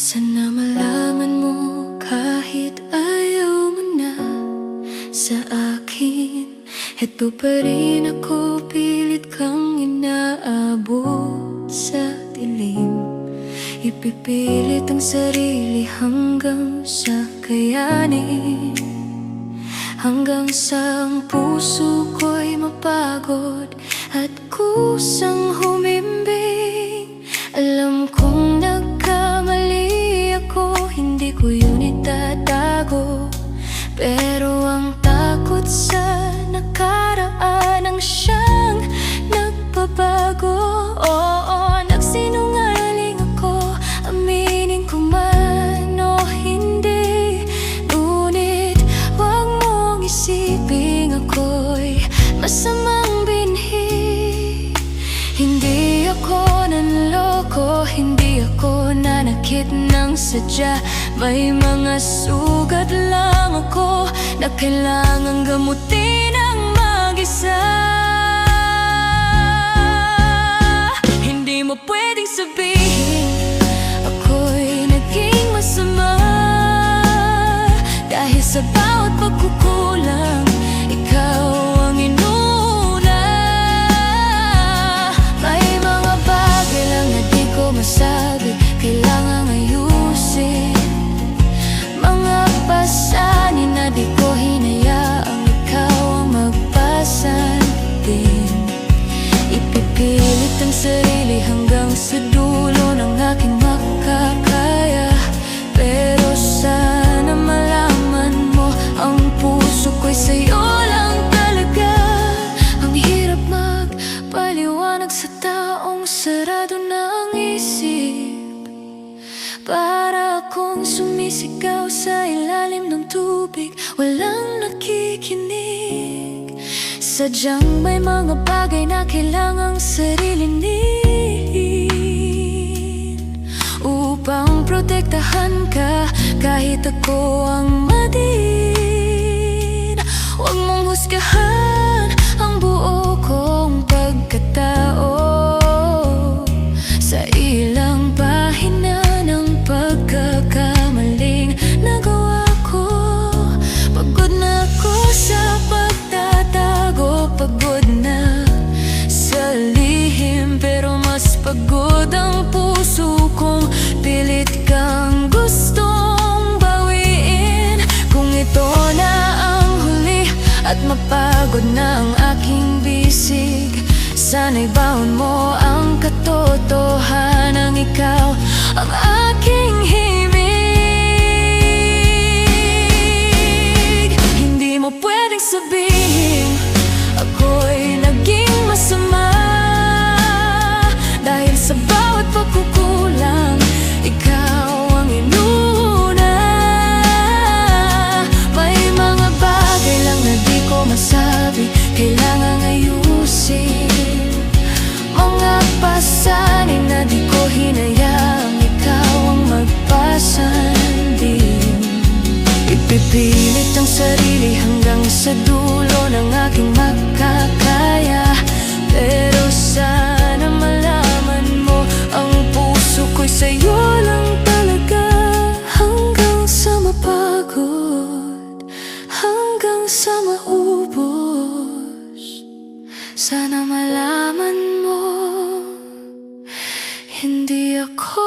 Sana malaman mo kahit ayaw mo na sa akin, eto pa rin ako, pilit kang inaabot sa dilim. Ipipilit ang sarili hanggang sa kayanin, hanggang sa ang puso ko'y mapagod at kusang humimbing. Alam kong nagkamali ako, hindi ko yun itatago, pero ang takot sa nakaraan ang siyang nagpabago. Oo, nagsinungaling ako, aminin ko man o hindi, ngunit huwag mong isiping ako'y masamang binhi. Hindi ako nanloko, hindi ako nanakit ng sadya. May mga sugat lang ako na kailangang gamutin ng mag-isa. Hindi mo pwedeng sabihin ako'y naging masama, dahil sa bawat pagkukulang ikaw ang inuna. May mga bagay lang na di ko masabi, kailangang ayusin. Mga pasanin na di ko hinayaang ikaw ang magpasan din. Ipipilit ang sarili hanggang sa dulo ng aking makakaya, pero sana malaman mo ang puso ko'y sa'yo lang talaga. Ang hirap magpaliwanag sa taong sarado na ang isip, para akong sumisigaw sa ilalim ng tubig, walang nakikinig. Sadyang may mga bagay na kailangang sarilinin upang protektahan ka kahit ako ang madin. Huwag mong husgahan ang buo kong pagkatao sa ilang pahina ng pagkakamaling nagawa ko. Pagod na ako sa pagtatago, pagod na sa lihim, pero mas pagod ang puso kong pilit kang gustong bawiin. Kung ito na ang huli at mapagod na ang aking bisig, sana'y baon mo ang katotohanan, ikaw ang aking himig. Hindi mo pwedeng sabihin ako'y naging masama, dahil sa bawat pagkukulang ikaw ang inuna. May mga bagay lang na di ko masabi, kailangang ayusin. Mga pasanin na di ko hinayaang ikaw ang magpasan din. Ipipilit ang sarili hanggang sa dulo ng aking makakaya, pero sana malaman mo ang puso ko'y sa'yo lang talaga. Hanggang sa mapagod, hanggang sa maubos, sana malaman mo hindi ako